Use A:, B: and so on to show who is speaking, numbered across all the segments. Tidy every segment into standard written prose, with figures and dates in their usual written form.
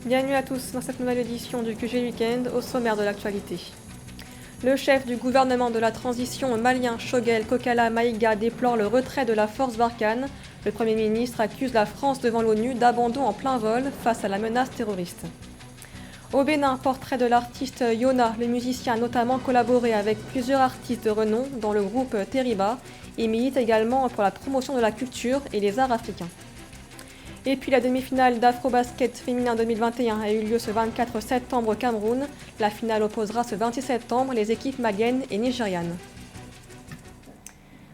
A: Bienvenue à tous dans cette nouvelle édition du QG Weekend, au sommaire de l'actualité. Le chef du gouvernement de la transition malien Choguel Kokala Maïga déplore le retrait de la force Barkhane. Le Premier ministre accuse la France devant l'ONU d'abandon en plein vol face à la menace terroriste. Au Bénin, portrait de l'artiste Yona. Le musicien a notamment collaboré avec plusieurs artistes de renom dans le groupe Teriba et milite également pour la promotion de la culture et les arts africains. Et puis la demi-finale d'Afrobasket féminin 2021 a eu lieu ce 24 septembre au Cameroun. La finale opposera ce 26 septembre les équipes maliennes et nigérianes.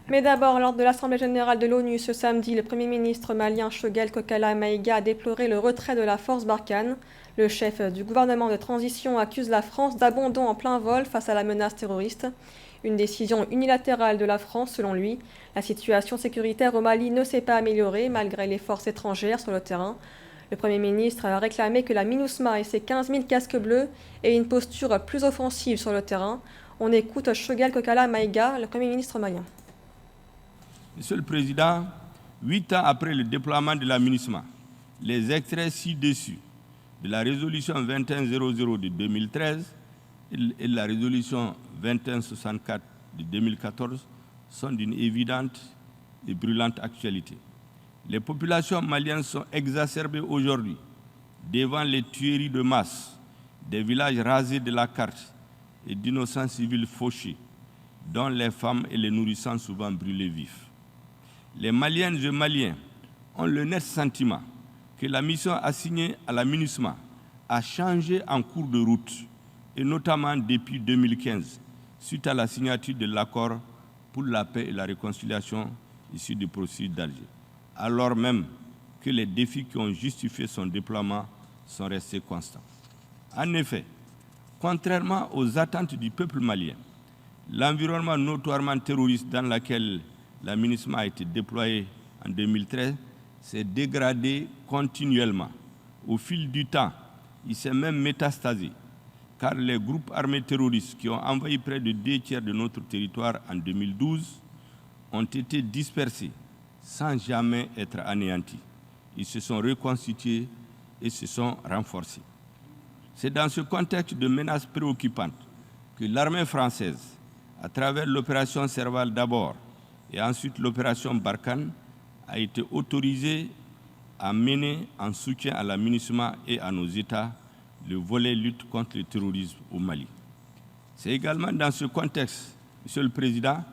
A: Mais d'abord, lors de l'Assemblée générale de l'ONU ce samedi, le Premier ministre malien Choguel Kokala Maïga a déploré le retrait de la force Barkhane. Le chef du gouvernement de transition accuse la France d'abandon en plein vol face à la menace terroriste. Une décision unilatérale de la France, selon lui. La situation sécuritaire au Mali ne s'est pas améliorée malgré les forces étrangères sur le terrain. Le Premier ministre a réclamé que la MINUSMA et ses 15 000 casques bleus aient une posture plus offensive sur le terrain. On écoute Choguel Kokala Maïga, le Premier ministre malien.
B: Monsieur le Président, 8 ans après le déploiement de la MINUSMA, les extraits ci-dessus de la résolution 2100 de 2013 et de la résolution 2164 de 2014 sont d'une évidente et brûlante actualité. Les populations maliennes sont exacerbées aujourd'hui devant les tueries de masse, des villages rasés de la carte et d'innocents civils fauchés, dont les femmes et les nourrissants souvent brûlés vifs. Les Maliennes et Maliens ont le net sentiment que la mission assignée à la MINUSMA a changé en cours de route, et notamment depuis 2015, suite à la signature de l'accord pour la paix et la réconciliation issu du processus d'Alger, alors même que les défis qui ont justifié son déploiement sont restés constants. En effet, contrairement aux attentes du peuple malien, l'environnement notoirement terroriste dans lequel la MINUSMA a été déployée en 2013 s'est dégradé continuellement. Au fil du temps, il s'est même métastasé, car les groupes armés terroristes qui ont envahi près de 2 tiers de notre territoire en 2012 ont été dispersés sans jamais être anéantis. Ils se sont reconstitués et se sont renforcés. C'est dans ce contexte de menaces préoccupantes que l'armée française, à travers l'opération Serval d'abord et ensuite l'opération Barkhane, a été autorisée à mener en soutien à la MINUSMA et à nos États le volet lutte contre le terrorisme au Mali. C'est également dans ce contexte, Monsieur le Président,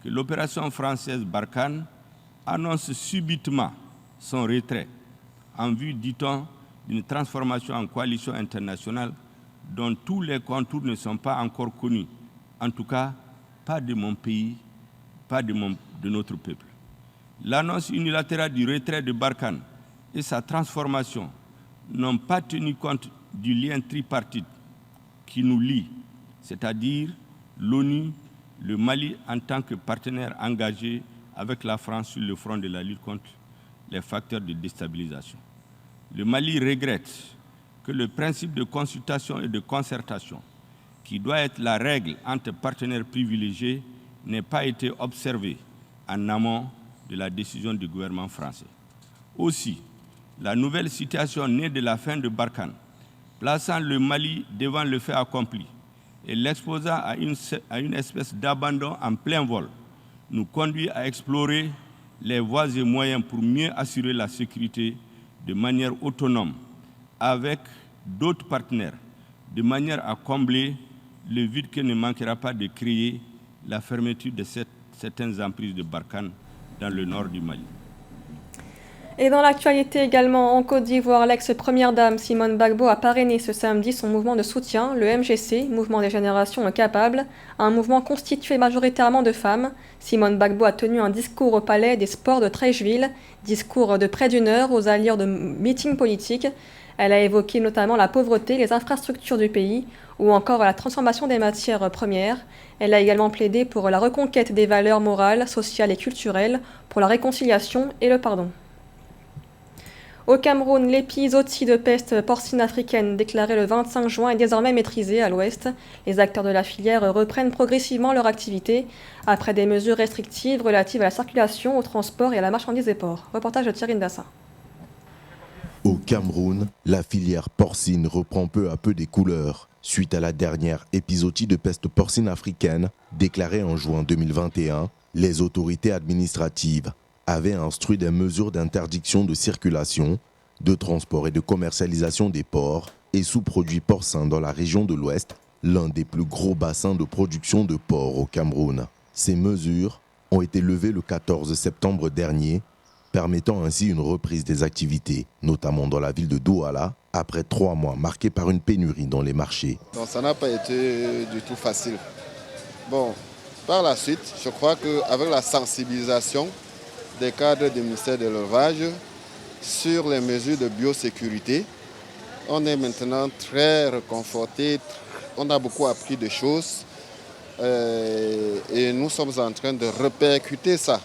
B: que l'opération française Barkhane annonce subitement son retrait en vue, dit-on, d'une transformation en coalition internationale dont tous les contours ne sont pas encore connus, en tout cas pas de mon pays, pas de notre peuple. L'annonce unilatérale du retrait de Barkhane et sa transformation n'ont pas tenu compte du lien tripartite qui nous lie, c'est-à-dire l'ONU, le Mali en tant que partenaire engagé avec la France sur le front de la lutte contre les facteurs de déstabilisation. Le Mali regrette que le principe de consultation et de concertation, qui doit être la règle entre partenaires privilégiés, n'ait pas été observé en amont de la décision du gouvernement français. Aussi, la nouvelle situation née de la fin de Barkhane, plaçant le Mali devant le fait accompli et l'exposant à une espèce d'abandon en plein vol, nous conduit à explorer les voies et moyens pour mieux assurer la sécurité de manière autonome avec d'autres partenaires, de manière à combler le vide que ne manquera pas de créer la fermeture de certaines emprises de Barkhane dans le nord du Mali.
A: Et dans l'actualité également, en Côte d'Ivoire, l'ex-première dame Simone Gbagbo a parrainé ce samedi son mouvement de soutien, le MGC, Mouvement des Générations Capables, un mouvement constitué majoritairement de femmes. Simone Gbagbo a tenu un discours au Palais des Sports de Treichville, discours de près d'1 heure aux allures de meeting politique. Elle a évoqué notamment la pauvreté, les infrastructures du pays ou encore la transformation des matières premières. Elle a également plaidé pour la reconquête des valeurs morales, sociales et culturelles, pour la réconciliation et le pardon. Au Cameroun, l'épizootie de peste porcine africaine déclarée le 25 juin est désormais maîtrisée à l'ouest. Les acteurs de la filière reprennent progressivement leur activité après des mesures restrictives relatives à la circulation, au transport et à la marchandise des ports. Reportage de Thierry Ndassa.
C: Au Cameroun, la filière porcine reprend peu à peu des couleurs suite à la dernière épisodie de peste porcine africaine déclarée en juin 2021. Les autorités administratives avaient instruit des mesures d'interdiction de circulation, de transport et de commercialisation des porcs et sous-produits porcins dans la région de l'Ouest, l'un des plus gros bassins de production de porc au Cameroun. Ces mesures ont été levées le 14 septembre dernier, permettant ainsi une reprise des activités, notamment dans la ville de Douala, après 3 mois marqués par une pénurie dans les marchés.
D: Donc ça n'a pas été du tout facile. Bon, par la suite, je crois qu'avec la sensibilisation des cadres du ministère de l'élevage sur les mesures de biosécurité, on est maintenant très réconforté, on a beaucoup appris de choses et nous sommes en train de répercuter ça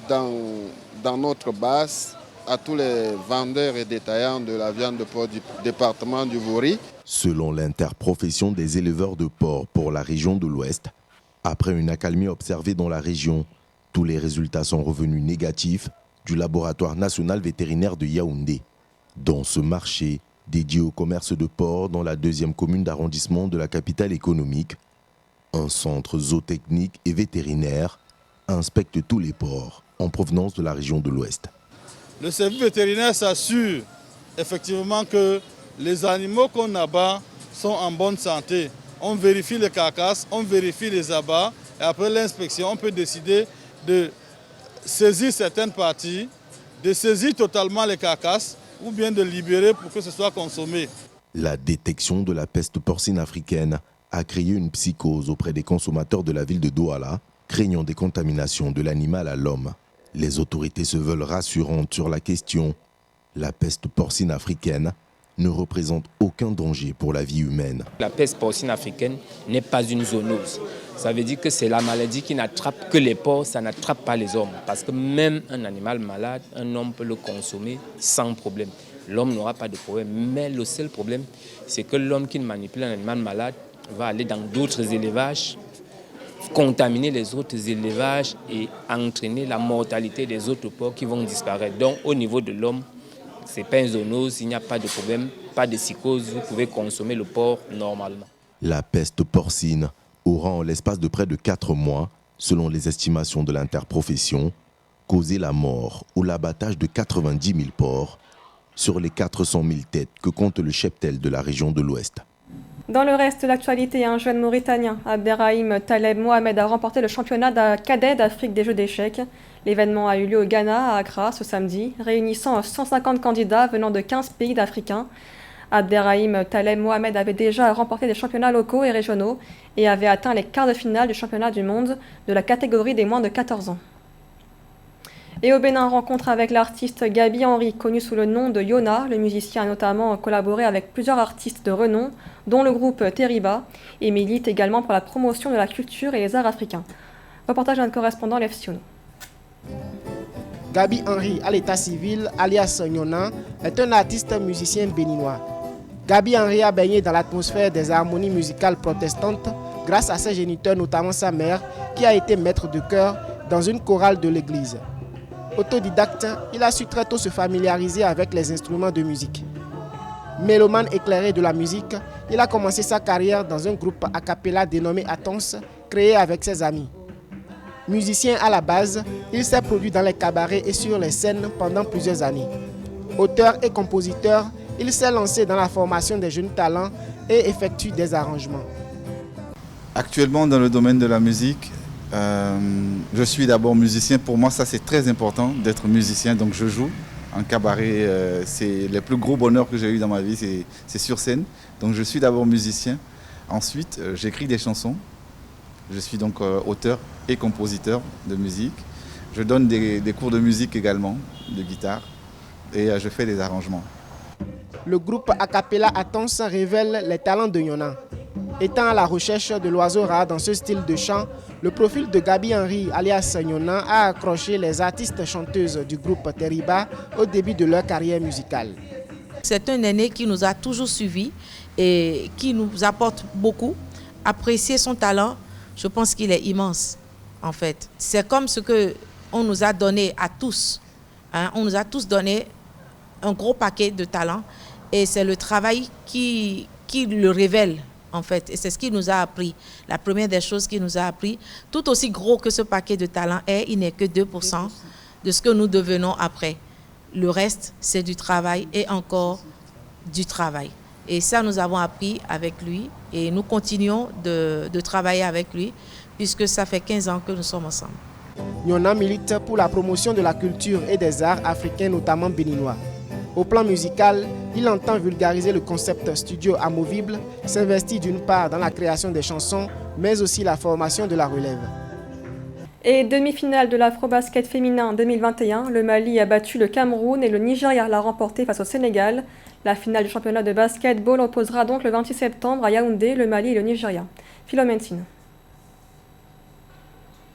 D: dans notre base à tous les vendeurs et détaillants de la viande de porc du département du Vouri.
C: Selon l'interprofession des éleveurs de porc pour la région de l'Ouest, après une accalmie observée dans la région, tous les résultats sont revenus négatifs du laboratoire national vétérinaire de Yaoundé. Dans ce marché dédié au commerce de porc dans la 2e commune d'arrondissement de la capitale économique, un centre zootechnique et vétérinaire inspecte tous les porcs en provenance de la région de l'Ouest.
E: Le service vétérinaire s'assure effectivement que les animaux qu'on abat sont en bonne santé. On vérifie les carcasses, on vérifie les abats et après l'inspection, on peut décider de saisir certaines parties, de saisir totalement les carcasses ou bien de libérer pour que ce soit consommé.
C: La détection de la peste porcine africaine a créé une psychose auprès des consommateurs de la ville de Douala, craignant des contaminations de l'animal à l'homme. Les autorités se veulent rassurantes sur la question. La peste porcine africaine ne représente aucun danger pour la vie humaine.
F: La peste porcine africaine n'est pas une zoonose. Ça veut dire que c'est la maladie qui n'attrape que les porcs, ça n'attrape pas les hommes. Parce que même un animal malade, un homme peut le consommer sans problème. L'homme n'aura pas de problème. Mais le seul problème, c'est que l'homme qui manipule un animal malade va aller dans d'autres élevages, contaminer les autres élevages et entraîner la mortalité des autres porcs qui vont disparaître. Donc au niveau de l'homme, ce n'est pas une zoonose, il n'y a pas de problème, pas de psychose, vous pouvez consommer le porc normalement.
C: La peste porcine aura en l'espace de près de 4 mois, selon les estimations de l'interprofession, causé la mort ou l'abattage de 90 000 porcs sur les 400 000 têtes que compte le cheptel de la région de l'Ouest.
A: Dans le reste de l'actualité, un jeune Mauritanien, Abderrahim Taleb Mohamed, a remporté le championnat cadet d'Afrique des jeux d'échecs. L'événement a eu lieu au Ghana, à Accra, ce samedi, réunissant 150 candidats venant de 15 pays africains. Abderrahim Taleb Mohamed avait déjà remporté des championnats locaux et régionaux et avait atteint les quarts de finale du championnat du monde de la catégorie des moins de 14 ans. Et au Bénin, rencontre avec l'artiste Gaby Henry, connu sous le nom de Yona. Le musicien a notamment collaboré avec plusieurs artistes de renom, dont le groupe Teriba, et milite également pour la promotion de la culture et les arts africains. Reportage d'un correspondant Lev Siono.
G: Gaby Henry, à l'état civil, alias Yona, est un artiste musicien béninois. Gaby Henry a baigné dans l'atmosphère des harmonies musicales protestantes grâce à ses géniteurs, notamment sa mère, qui a été maître de chœur dans une chorale de l'église. Autodidacte, il a su très tôt se familiariser avec les instruments de musique. Mélomane éclairé de la musique, il a commencé sa carrière dans un groupe a cappella dénommé Atons, créé avec ses amis. Musicien à la base, il s'est produit dans les cabarets et sur les scènes pendant plusieurs années. Auteur et compositeur, il s'est lancé dans la formation des jeunes talents et effectue des arrangements.
H: Actuellement, dans le domaine de la musique, je suis d'abord musicien. Pour moi, ça c'est très important d'être musicien. Donc je joue en cabaret. C'est le plus gros bonheur que j'ai eu dans ma vie, c'est sur scène. Donc je suis d'abord musicien. Ensuite, j'écris des chansons. Je suis donc auteur et compositeur de musique. Je donne des cours de musique également, de guitare. Et je fais des arrangements.
G: Le groupe a cappella Atons révèle les talents de Yona. Étant à la recherche de l'oiseau rare dans ce style de chant, le profil de Gaby Henry, alias Yona, a accroché les artistes chanteuses du groupe Teriba au début de leur carrière musicale.
I: C'est un aîné qui nous a toujours suivis et qui nous apporte beaucoup. Apprécier son talent, je pense qu'il est immense, en fait. C'est comme ce qu'on nous a donné à tous. On nous a tous donné un gros paquet de talents et c'est le travail qui le révèle en fait. Et c'est ce qu'il nous a appris. La première des choses qu'il nous a appris, tout aussi gros que ce paquet de talents est, il n'est que 2% de ce que nous devenons après. Le reste, c'est du travail et encore du travail. Et ça, nous avons appris avec lui et nous continuons de travailler avec lui puisque ça fait 15 ans que nous sommes ensemble.
G: Nyona milite pour la promotion de la culture et des arts africains, notamment béninois. Au plan musical, il entend vulgariser le concept studio amovible, s'investit d'une part dans la création des chansons, mais aussi la formation de la relève.
A: Et demi-finale de l'Afrobasket féminin 2021, le Mali a battu le Cameroun et le Nigeria l'a remporté face au Sénégal. La finale du championnat de basketball opposera donc le 26 septembre à Yaoundé le Mali et le Nigeria. Philomène Sine.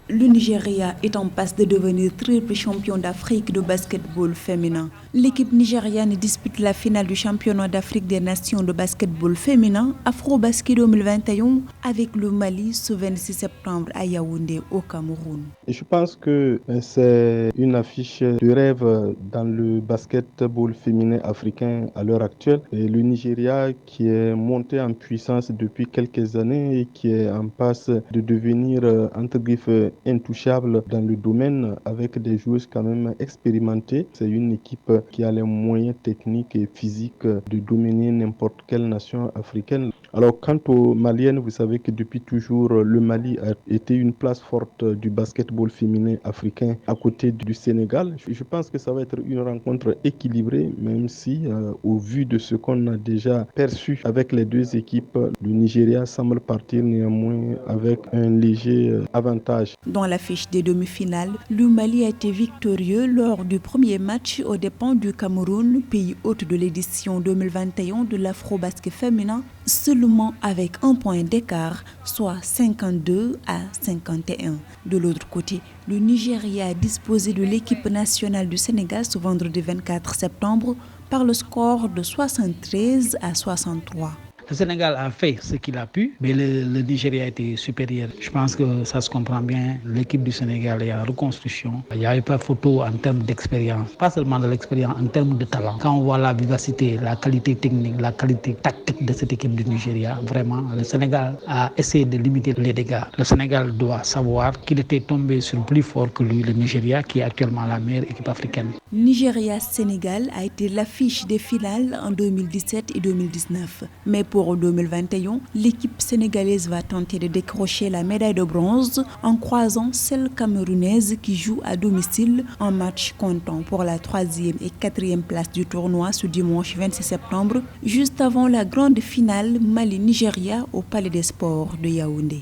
J: Le Nigeria est en passe de devenir triple champion d'Afrique de basketball féminin. L'équipe nigériane dispute la finale du championnat d'Afrique des nations de basketball féminin Afrobasket 2021 avec le Mali ce 26 septembre à Yaoundé au Cameroun.
K: Et je pense que c'est une affiche de rêve dans le basketball féminin africain à l'heure actuelle. Et le Nigeria qui est monté en puissance depuis quelques années et qui est en passe de devenir entre griffes intouchable dans le domaine avec des joueuses quand même expérimentées. C'est une équipe qui a les moyens techniques et physiques de dominer n'importe quelle nation africaine. Alors quant aux Maliennes, vous savez que depuis toujours le Mali a été une place forte du basketball féminin africain à côté du Sénégal. Je pense que ça va être une rencontre équilibrée, même si au vu de ce qu'on a déjà perçu avec les deux équipes, le Nigeria semble partir néanmoins avec un léger avantage.
J: Dans la fiche des demi-finales, le Mali a été victorieux lors du premier match aux dépens du Cameroun, pays hôte de l'édition 2021 de l'Afrobasket féminin, seulement avec un point d'écart, soit 52 à 51. De l'autre côté, le Nigeria a disposé de l'équipe nationale du Sénégal ce vendredi 24 septembre par le score de 73 à 63.
L: Le Sénégal a fait ce qu'il a pu, mais le Nigeria a été supérieur. Je pense que ça se comprend bien. L'équipe du Sénégal est en reconstruction. Il n'y avait pas photo en termes d'expérience. Pas seulement de l'expérience, en termes de talent. Quand on voit la vivacité, la qualité technique, la qualité tactique de cette équipe du Nigeria, vraiment, le Sénégal a essayé de limiter les dégâts. Le Sénégal doit savoir qu'il était tombé sur plus fort que lui, le Nigeria, qui est actuellement la meilleure équipe africaine.
J: Nigeria-Sénégal a été l'affiche des finales en 2017 et 2019. Mais pour 2021, l'équipe sénégalaise va tenter de décrocher la médaille de bronze en croisant celle camerounaise qui joue à domicile en match comptant pour la 3e et 4e place du tournoi ce dimanche 26 septembre, juste avant la grande finale Mali-Nigeria au Palais des Sports de Yaoundé.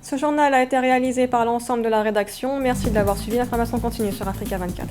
A: Ce journal a été réalisé par l'ensemble de la rédaction. Merci de l'avoir suivi. L'information continue sur Africa 24.